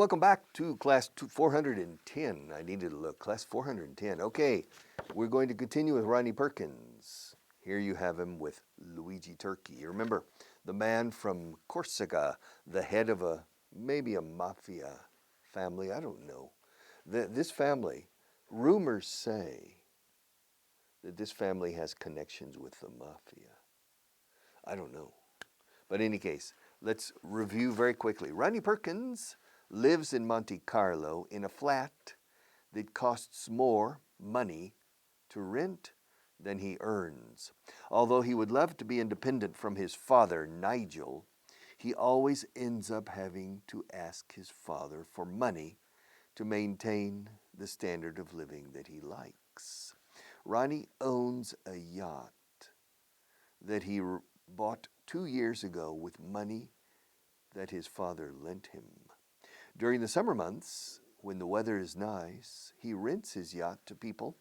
welcome back to class 410. I needed to look. Class 410. Okay, we're going to continue with Ronnie Perkins. Here you have him with Luigi Turkey. You remember, the man from Corsica, the head of maybe a mafia family. I don't know. This family, rumors say that this family has connections with the mafia. I don't know. But in any case, let's review very quickly. Ronnie Perkins lives in Monte Carlo in a flat that costs more money to rent than he earns. Although he would love to be independent from his father, Nigel, he always ends up having to ask his father for money to maintain the standard of living that he likes. Ronnie owns a yacht that he bought 2 years ago with money that his father lent him. During the summer months, when the weather is nice, he rents his yacht to people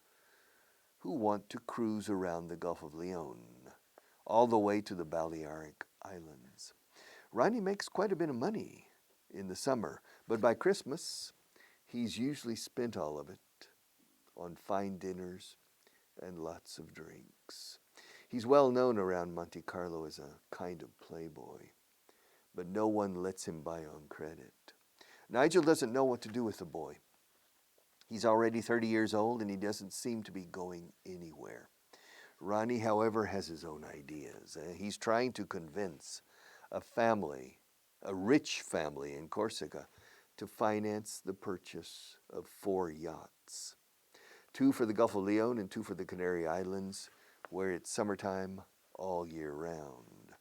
who want to cruise around the Gulf of Leon, all the way to the Balearic Islands. Ronnie makes quite a bit of money in the summer, but by Christmas, he's usually spent all of it on fine dinners and lots of drinks. He's well known around Monte Carlo as a kind of playboy, but no one lets him buy on credit. Nigel doesn't know what to do with the boy. He's already 30 years old and he doesn't seem to be going anywhere. Ronnie, however, has his own ideas. He's trying to convince a rich family in Corsica, to finance the purchase of 4 yachts. 2 for the Gulf of Leon and 2 for the Canary Islands, where it's summertime all year round.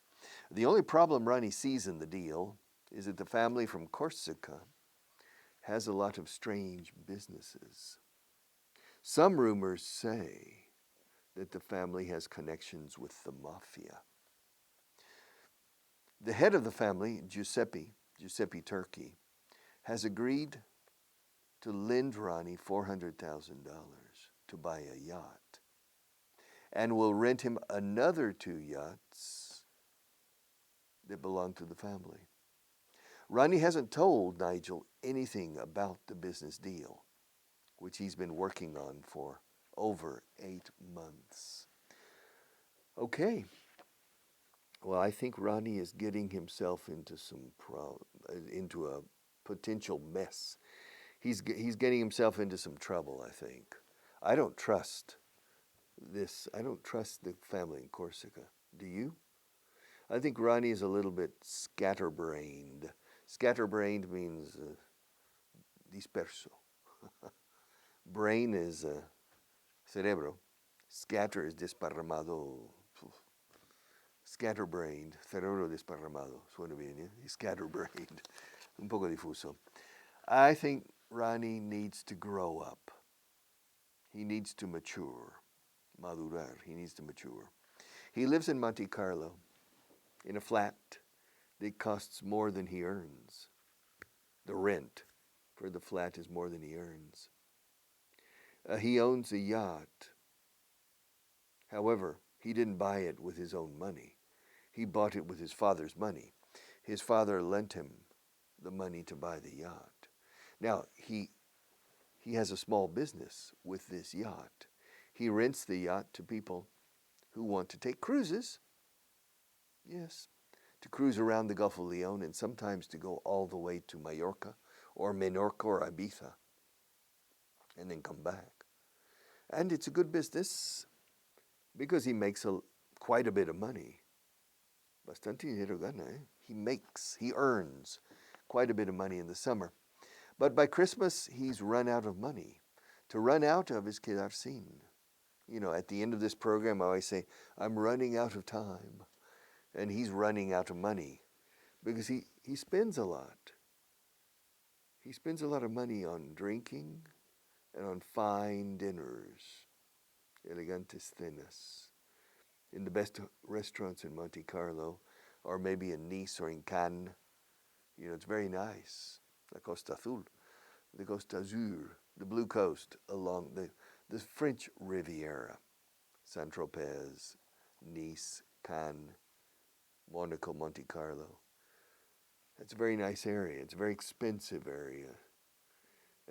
The only problem Ronnie sees in the deal is that the family from Corsica has a lot of strange businesses. Some rumors say that the family has connections with the mafia. The head of the family, Giuseppe Turkey, has agreed to lend Ronnie $400,000 to buy a yacht, and will rent him another 2 yachts that belong to the family. Ronnie hasn't told Nigel anything about the business deal, which he's been working on for over 8 months. Okay. Well, I think Ronnie is getting himself into into a potential mess. He's getting himself into some trouble, I think. I don't trust the family in Corsica. Do you? I think Ronnie is a little bit scatterbrained. Scatterbrained means disperso. Brain is cerebro. Scatter is desparramado. Scatterbrained, cerebro desparramado. Suena bien, ¿eh? Scatterbrained. Un poco difuso. I think Ronnie needs to grow up. He needs to mature. Madurar. He needs to mature. He lives in Monte Carlo in a flat that costs more than he earns. The rent for the flat is more than he earns. He owns a yacht. However, he didn't buy it with his own money. He bought it with his father's money. His father lent him the money to buy the yacht. Now, he has a small business with this yacht. He rents the yacht to people who want to take cruises. Yes, to cruise around the Gulf of Leon and sometimes to go all the way to Mallorca or Menorca or Ibiza and then come back. And it's a good business because he makes quite a bit of money. Bastante dinero gana, eh? He earns quite a bit of money in the summer. But by Christmas, he's run out of money. To run out of is quedar sin. You know, at the end of this program, I always say, I'm running out of time. And he's running out of money because he spends a lot. He spends a lot of money on drinking and on fine dinners, elegantes cenas, in the best restaurants in Monte Carlo, or maybe in Nice or in Cannes. You know, it's very nice. La Costa Azul, the Costa Azur, the Blue Coast, along the French Riviera, Saint-Tropez, Nice, Cannes, Monaco, Monte Carlo. It's a very nice area. It's a very expensive area.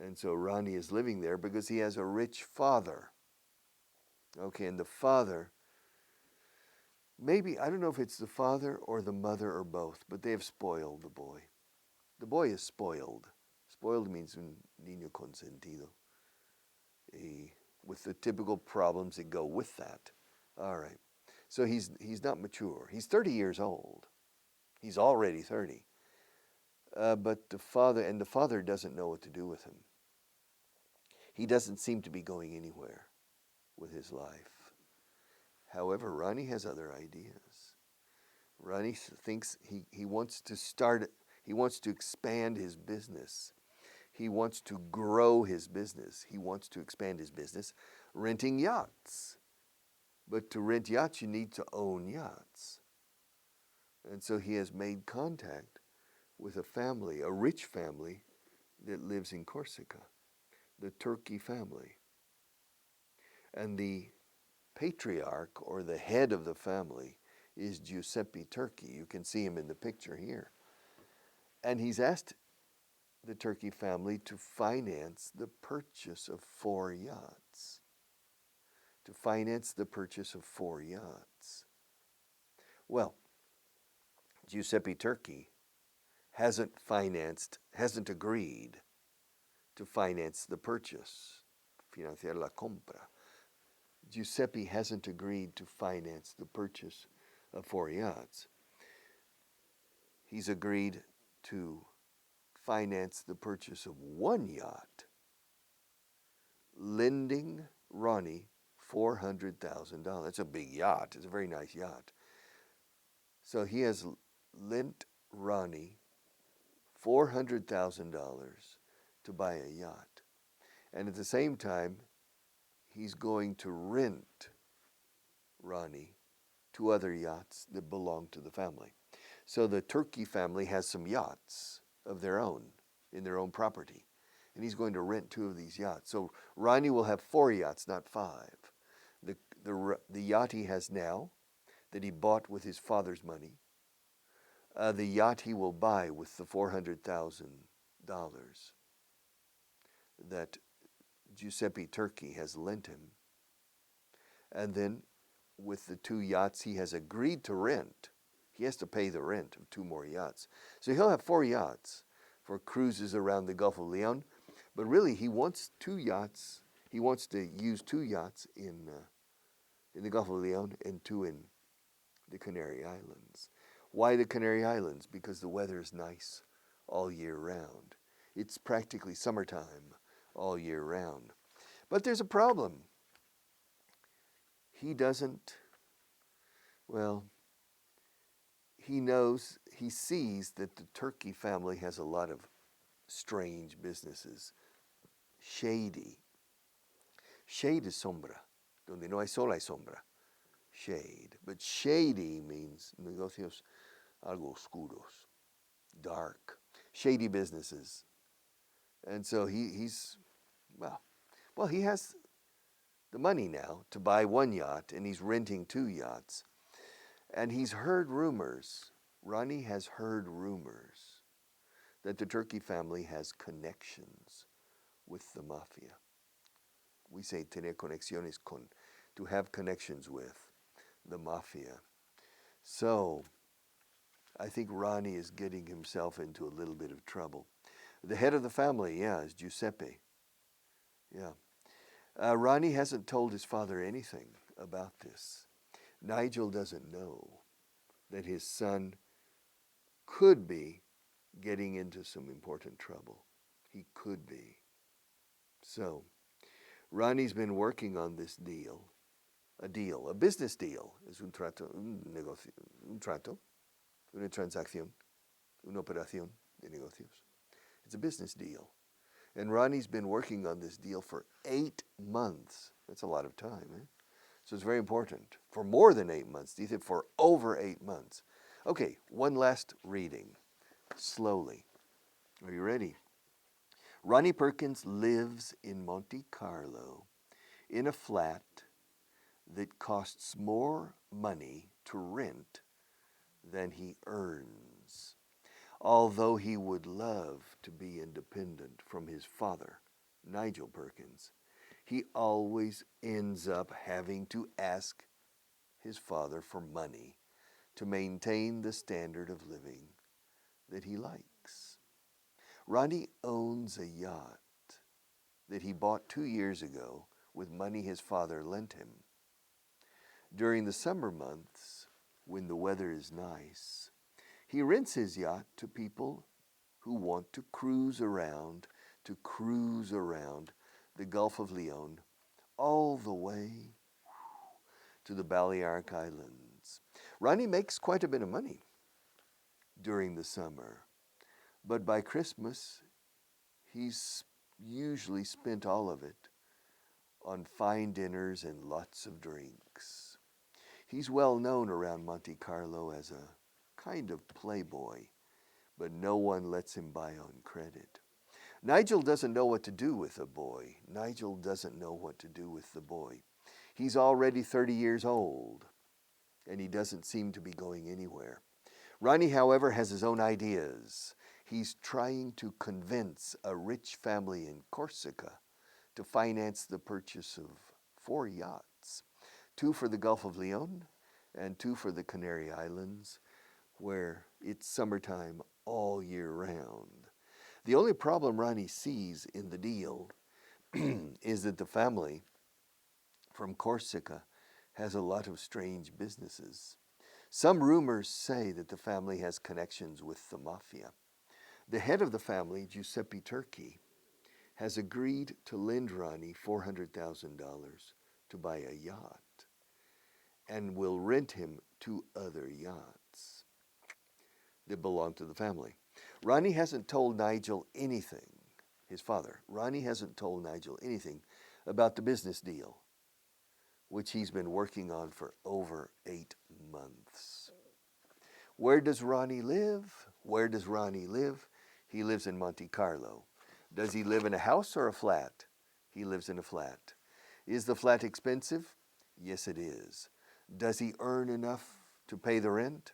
And so Ronnie is living there because he has a rich father. Okay, and the father, maybe, I don't know if it's the father or the mother or both, but they have spoiled the boy. The boy is spoiled. Spoiled means un niño consentido. With the typical problems that go with that. All right. So he's not mature. He's 30 years old. He's already 30. But the father doesn't know what to do with him. He doesn't seem to be going anywhere with his life. However, Ronnie has other ideas. Ronnie thinks he wants to expand his business. He wants to grow his business. He wants to expand his business renting yachts. But to rent yachts, you need to own yachts. And so he has made contact with a family, a rich family that lives in Corsica, the Turkey family. And the patriarch, or the head of the family, is Giuseppe Turkey. You can see him in the picture here. And he's asked the Turkey family to finance the purchase of 4 yachts. To finance the purchase of 4 yachts. Well, Giuseppe Turkey hasn't agreed to finance the purchase, financiar la compra. Giuseppe hasn't agreed to finance the purchase of 4 yachts. He's agreed to finance the purchase of 1 yacht, lending Ronnie $400,000. It's a big yacht. It's a very nice yacht. So he has lent Ronnie $400,000 to buy a yacht. And at the same time, he's going to rent Ronnie 2 other yachts that belong to the family. So the Turkey family has some yachts of their own, in their own property. And he's going to rent 2 of these yachts. So Ronnie will have 4 yachts, not 5. The yacht he has now, that he bought with his father's money, the yacht he will buy with the $400,000 that Giuseppe Turkey has lent him. And then with the 2 yachts he has agreed to rent, he has to pay the rent of 2 more yachts. So he'll have 4 yachts for cruises around the Gulf of Leon. But really, he wants 2 yachts. He wants to use 2 yachts in the Gulf of Leon and 2 in the Canary Islands. Why the Canary Islands? Because the weather is nice all year round. It's practically summertime all year round. But there's a problem. He sees that the Turkey family has a lot of strange businesses. Shady. Shade is sombra. Donde no hay sol hay sombra. Shade. But shady means negocios algo oscuros, dark, shady businesses. And so he has the money now to buy 1 yacht, and he's renting 2 yachts. And he's heard rumors, Ronnie has heard rumors, that the Turkey family has connections with the mafia. We say tener conexiones con, to have connections with the mafia. So I think Ronnie is getting himself into a little bit of trouble. The head of the family, is Giuseppe. Ronnie hasn't told his father anything about this. Nigel doesn't know that his son could be getting into some important trouble. He could be. So Ronnie's been working on this deal, a business deal. Es un trato, un negocio, una transacción, una operación de negocios. It's a business deal. And Ronnie's been working on this deal for 8 months. That's a lot of time, eh? So it's very important. For more than 8 months. Dice for over 8 months. Okay, one last reading. Slowly. Are you ready? Ronnie Perkins lives in Monte Carlo in a flat that costs more money to rent than he earns. Although he would love to be independent from his father, Nigel Perkins, he always ends up having to ask his father for money to maintain the standard of living that he likes. Ronnie owns a yacht that he bought 2 years ago with money his father lent him. During the summer months, when the weather is nice, he rents his yacht to people who want to cruise around the Gulf of Leon all the way to the Balearic Islands. Ronnie makes quite a bit of money during the summer, but by Christmas, he's usually spent all of it on fine dinners and lots of drinks. He's well known around Monte Carlo as a kind of playboy, but no one lets him buy on credit. Nigel doesn't know what to do with the boy. Nigel doesn't know what to do with the boy. He's already 30 years old, and he doesn't seem to be going anywhere. Ronnie, however, has his own ideas. He's trying to convince a rich family in Corsica to finance the purchase of 4 yachts, 2 for the Gulf of Leon and 2 for the Canary Islands, where it's summertime all year round. The only problem Ronnie sees in the deal is that the family from Corsica has a lot of strange businesses. Some rumors say that the family has connections with the mafia. The head of the family, Giuseppe Turchi, has agreed to lend Ronnie $400,000 to buy a yacht and will rent him 2 other yachts that belong to the family. Ronnie hasn't told Nigel anything, his father. Ronnie hasn't told Nigel anything about the business deal, which he's been working on for over 8 months. Where does Ronnie live? Where does Ronnie live? He lives in Monte Carlo. Does he live in a house or a flat? He lives in a flat. Is the flat expensive? Yes, it is. Does he earn enough to pay the rent?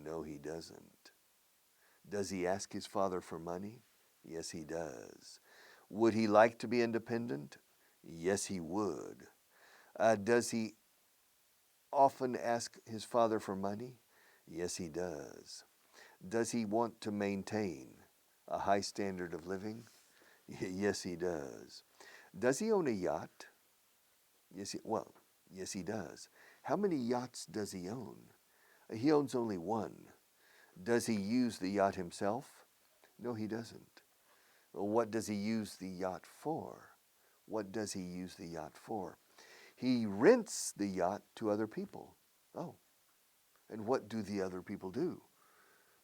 No, he doesn't. Does he ask his father for money? Yes, he does. Would he like to be independent? Yes, he would. Does he often ask his father for money? Yes, he does. Does he want to maintain a high standard of living? Yes, he does. Does he own a yacht? Yes, he does. How many yachts does he own? He owns only 1. Does he use the yacht himself? No, he doesn't. Well, what does he use the yacht for? What does he use the yacht for? He rents the yacht to other people. Oh, and what do the other people do?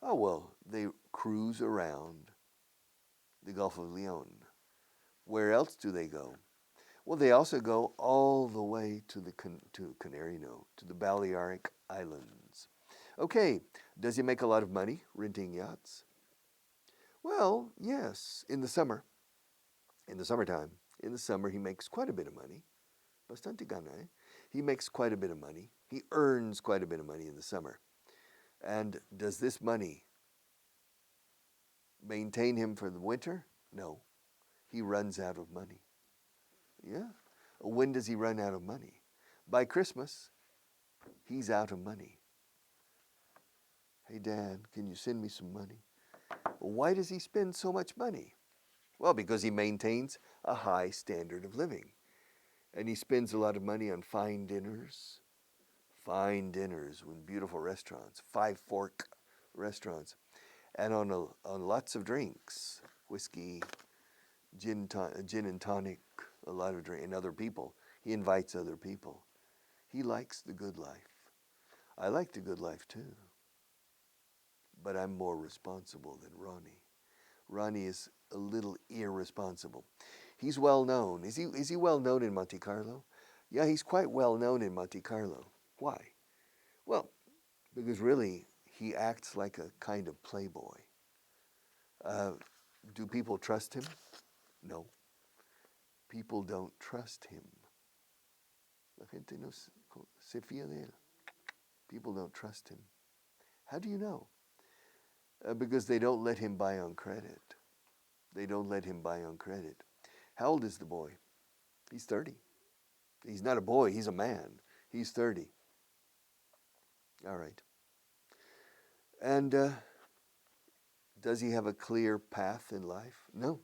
Oh, well, they cruise around the Gulf of Leon. Where else do they go? Well, they also go all the way to the to the Balearic Islands. Okay, does he make a lot of money renting yachts? Well, yes, in the summer. In the summertime. In the summer, he makes quite a bit of money. Bastante gana, eh? He makes quite a bit of money. He earns quite a bit of money in the summer. And does this money maintain him for the winter? No. He runs out of money. Yeah. When does he run out of money? By Christmas, he's out of money. Hey, Dad, can you send me some money? Why does he spend so much money? Well, because he maintains a high standard of living. And he spends a lot of money on fine dinners in beautiful restaurants, 5-fork restaurants, and on lots of drinks, whiskey, gin and tonic, a lot of drink, and other people. He invites other people. He likes the good life. I like the good life too, but I'm more responsible than Ronnie. Ronnie is a little irresponsible. He's well known. Is he well known in Monte Carlo? Yeah, he's quite well known in Monte Carlo. Why? Well, because really he acts like a kind of playboy. Do people trust him? No. People don't trust him. La gente no se fía de él. People don't trust him. How do you know? because they don't let him buy on credit. They don't let him buy on credit. How old is the boy? He's 30. He's not a boy, he's a man. He's 30. All right. And does he have a clear path in life? No.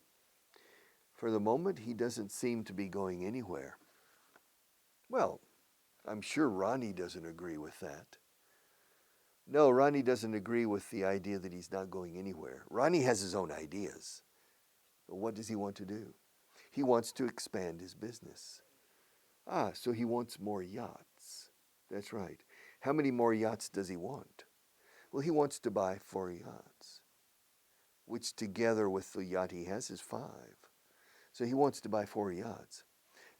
For the moment, he doesn't seem to be going anywhere. Well, I'm sure Ronnie doesn't agree with that. No, Ronnie doesn't agree with the idea that he's not going anywhere. Ronnie has his own ideas. But what does he want to do? He wants to expand his business. So he wants more yachts. That's right. How many more yachts does he want? Well, he wants to buy 4 yachts, which together with the yacht he has is 5. So he wants to buy 4 yachts.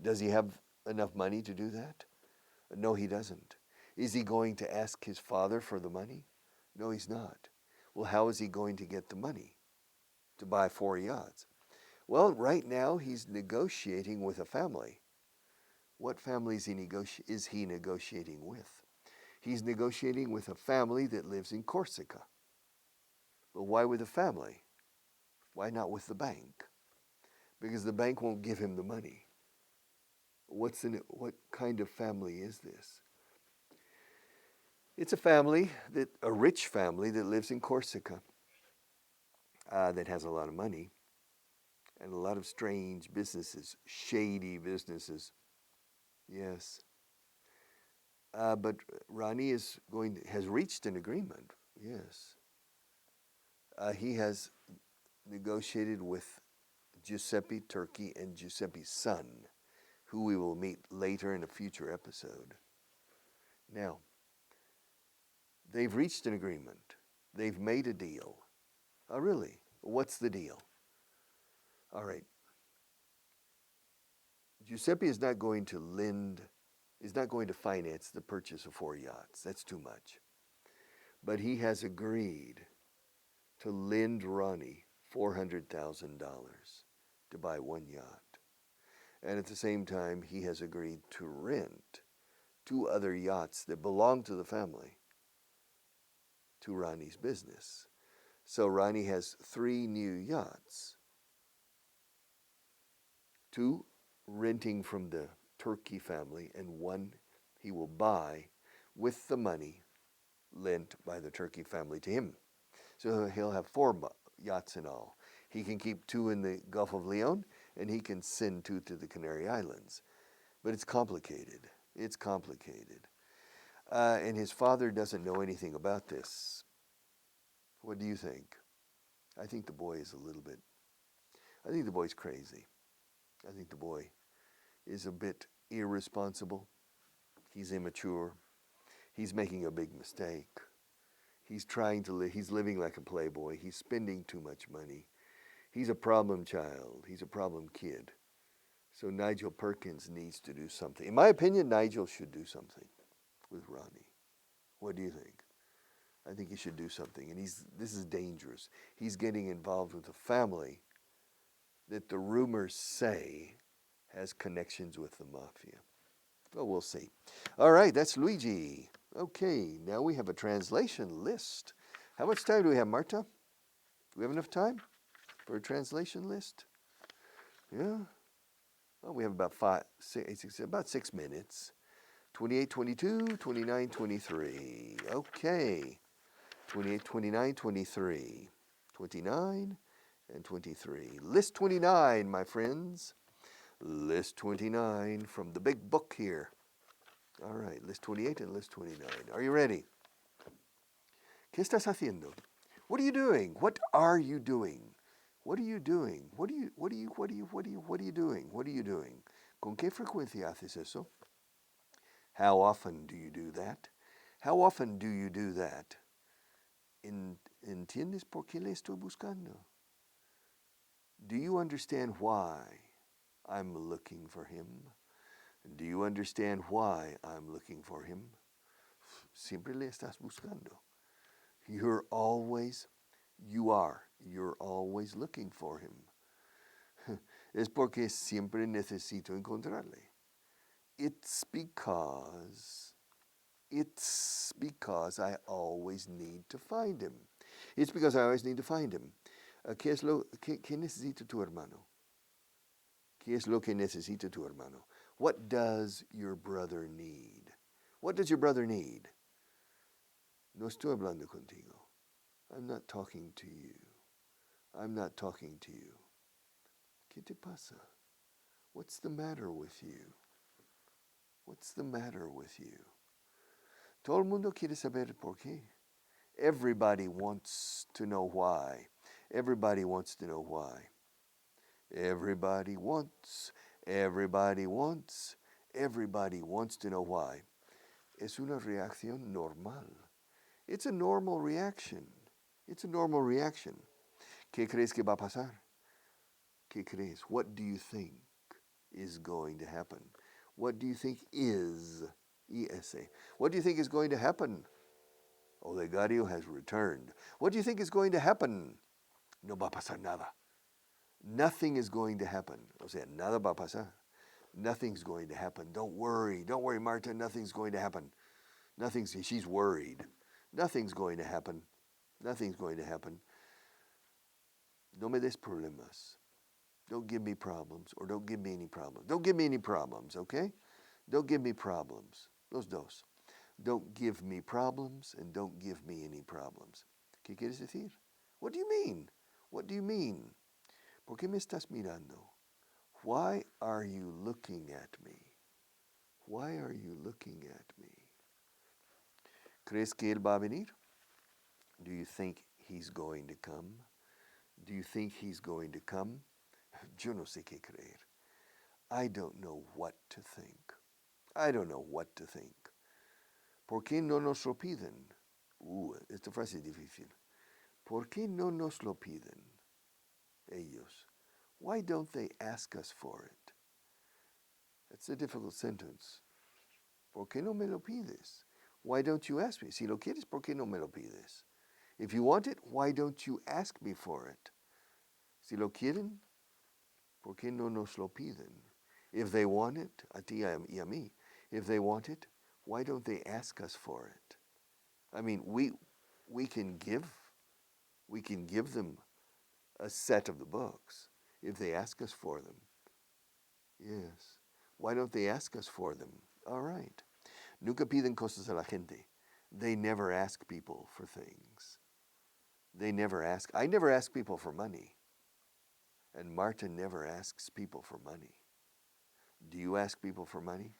Does he have enough money to do that? No, he doesn't. Is he going to ask his father for the money? No, he's not. Well, how is he going to get the money to buy 4 yachts? Well, right now he's negotiating with a family. What family is he negotiating with? He's negotiating with a family that lives in Corsica. But why with a family? Why not with the bank? Because the bank won't give him the money. What kind of family is this? It's a rich family that lives in Corsica, that has a lot of money and a lot of strange businesses, shady businesses. Yes. But Ronnie has reached an agreement. Yes. He has negotiated with Giuseppe Turkey and Giuseppe's son, who we will meet later in a future episode. Now, they've reached an agreement. They've made a deal. Oh, really? What's the deal? All right. Giuseppe is not going to finance the purchase of 4 yachts. That's too much. But he has agreed to lend Ronnie $400,000 to buy 1 yacht. And at the same time, he has agreed to rent 2 other yachts that belong to the family to Ronnie's business. So Ronnie has 3 new yachts. 2 renting from the Turkey family, and 1 he will buy with the money lent by the Turkey family to him. So he'll have 4 yachts in all. He can keep 2 in the Gulf of Leon, and he can send 2 to the Canary Islands. But it's complicated. It's complicated. And his father doesn't know anything about this. What do you think? I think the boy is I think the boy's crazy. I think the boy is a bit irresponsible. He's immature. He's making a big mistake. He's he's living like a playboy. He's spending too much money. He's a problem child. He's a problem kid. So Nigel Perkins needs to do something. In my opinion, Nigel should do something with Ronnie. What do you think? I think he should do something. And this is dangerous. He's getting involved with a family that the rumors say has connections with the mafia. Well, we'll see. All right, that's Luigi. Okay, now we have a translation list. How much time do we have, Marta? Do we have enough time for a translation list? Yeah. Well, we have about 6 minutes. 28, 22, 29, 23. Okay. 28, 29, 23. 29 and 23. List 29, my friends. List 29 from the big book here. All right, list 28 and list 29. Are you ready? ¿Qué estás haciendo? What are you doing? What are you doing? What are you doing? What are you doing? What are you doing? ¿Con qué frecuencia haces eso? How often do you do that? How often do you do that? ¿Entiendes por qué le estoy buscando? Do you understand why I'm looking for him? Do you understand why I'm looking for him? Siempre le estás buscando. You're always looking for him. Es porque siempre necesito encontrarle. It's because I always need to find him. It's because I always need to find him. ¿Qué necesita tu hermano? ¿Qué es lo que necesita tu hermano? What does your brother need? What does your brother need? No estoy hablando contigo. I'm not talking to you. I'm not talking to you. ¿Qué te pasa? What's the matter with you? What's the matter with you? Todo el mundo quiere saber por qué. Everybody wants to know why. Everybody wants to know why. Everybody wants to know why. Es una reacción normal. It's a normal reaction. It's a normal reaction. ¿Qué crees que va a pasar? ¿Qué crees? What do you think is going to happen? What do you think is? E-S-A. What do you think is going to happen? Olegario has returned. What do you think is going to happen? No va a pasar nada. Nothing is going to happen. O sea, nada va a pasar. Nothing's going to happen. Don't worry, Marta. Nothing's going to happen. She's worried. Nothing's going to happen. Nothing's going to happen. No me des problemas. Don't give me problems, or don't give me any problems. Don't give me any problems, okay? Don't give me problems. Los dos. Don't give me problems and don't give me any problems. ¿Qué quieres decir? What do you mean? What do you mean? ¿Por qué me estás mirando? Why are you looking at me? Why are you looking at me? ¿Crees que él va a venir? Do you think he's going to come? Do you think he's going to come? Yo no sé qué creer. I don't know what to think. I don't know what to think. ¿Por qué no nos lo piden? Esta frase es difícil. ¿Por qué no nos lo piden? Ellos. Why don't they ask us for it? That's a difficult sentence. ¿Por qué no me lo pides? Why don't you ask me? Si lo quieres, ¿por qué no me lo pides? If you want it, why don't you ask me for it? Si lo quieren, ¿por qué no nos lo piden? If they want it, a ti y a mí, if they want it, why don't they ask us for it? I mean, we can give them a set of the books if they ask us for them. Yes. Why don't they ask us for them? All right. Nunca piden cosas a la gente. They never ask people for things. I never ask people for money. And Marta never asks people for money. Do you ask people for money?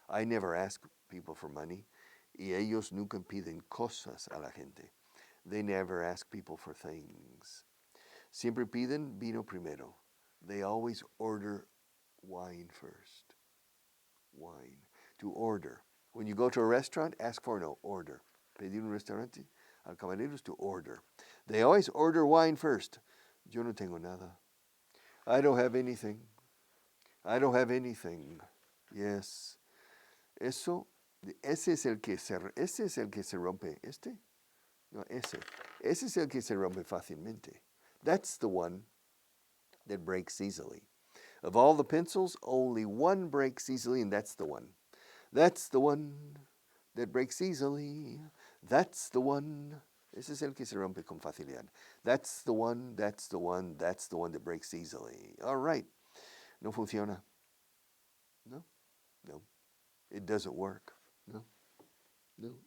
I never ask people for money. Y ellos nunca piden cosas a la gente. They never ask people for things. Siempre piden vino primero. They always order wine first. Wine. To order. When you go to a restaurant, ask for no order. Pedir un restaurante al camarero is to order. They always order wine first. Yo no tengo nada. I don't have anything. I don't have anything. Yes. Ese es el que se rompe. ¿Este? No, ese. Ese es el que se rompe fácilmente. That's the one that breaks easily. Of all the pencils, only one breaks easily, and that's the one. That's the one that breaks easily. That's the one. Ese es el que se rompe con facilidad. That's the one that breaks easily. All right. No funciona. No. It doesn't work. No,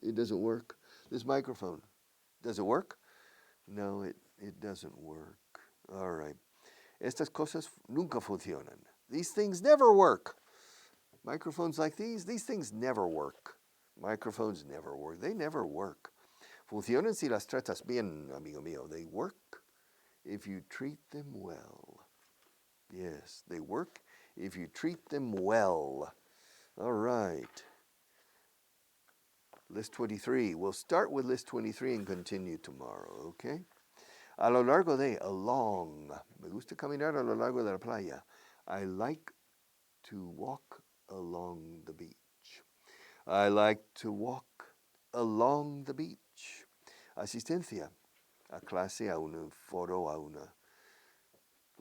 it doesn't work. This microphone, does it work? No, it doesn't work. All right. Estas cosas nunca funcionan. These things never work. Microphones like these things never work. Microphones never work. They never work. Funcionan si las tratas bien, amigo mío. They work if you treat them well. Yes, they work if you treat them well. All right. List 23. We'll start with list 23 and continue tomorrow, okay? A lo largo de, along. Me gusta caminar a lo largo de la playa. I like to walk along the beach. I like to walk along the beach. Asistencia. A clase, a un foro, a un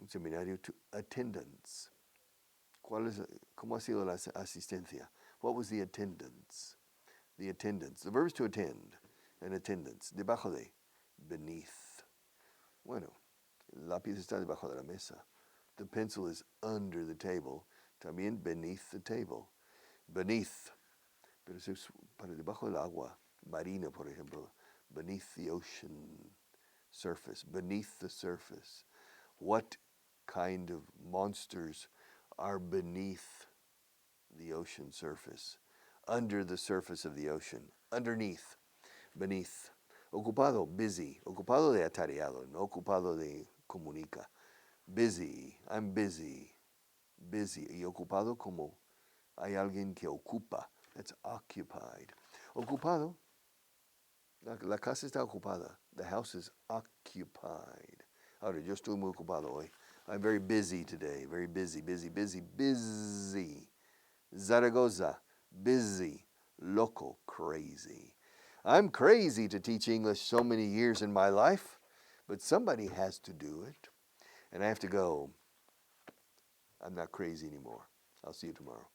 seminario. To attendance. ¿Cómo ha sido la asistencia? What was the attendance? The attendance. The verb is to attend. And attendance. Debajo de. beneath. Bueno, el lápiz está debajo de la mesa. The pencil is under the table. También beneath the table. Beneath. Pero eso es para debajo del agua. Marina, por ejemplo. Beneath the ocean surface. Beneath the surface. What kind of monsters are beneath the ocean surface? Under the surface of the ocean. Underneath. Beneath. Ocupado, busy. Ocupado de atareado, no ocupado de comunica. Busy, I'm busy. Busy. Y ocupado como hay alguien que ocupa. That's occupied. Ocupado, la casa está ocupada. The house is occupied. Ahora, yo estoy muy ocupado hoy. I'm very busy today. Very busy, busy, busy, busy. Zaragoza, busy. Loco, crazy. I'm crazy to teach English so many years in my life, but somebody has to do it. And I have to go. I'm not crazy anymore. I'll see you tomorrow.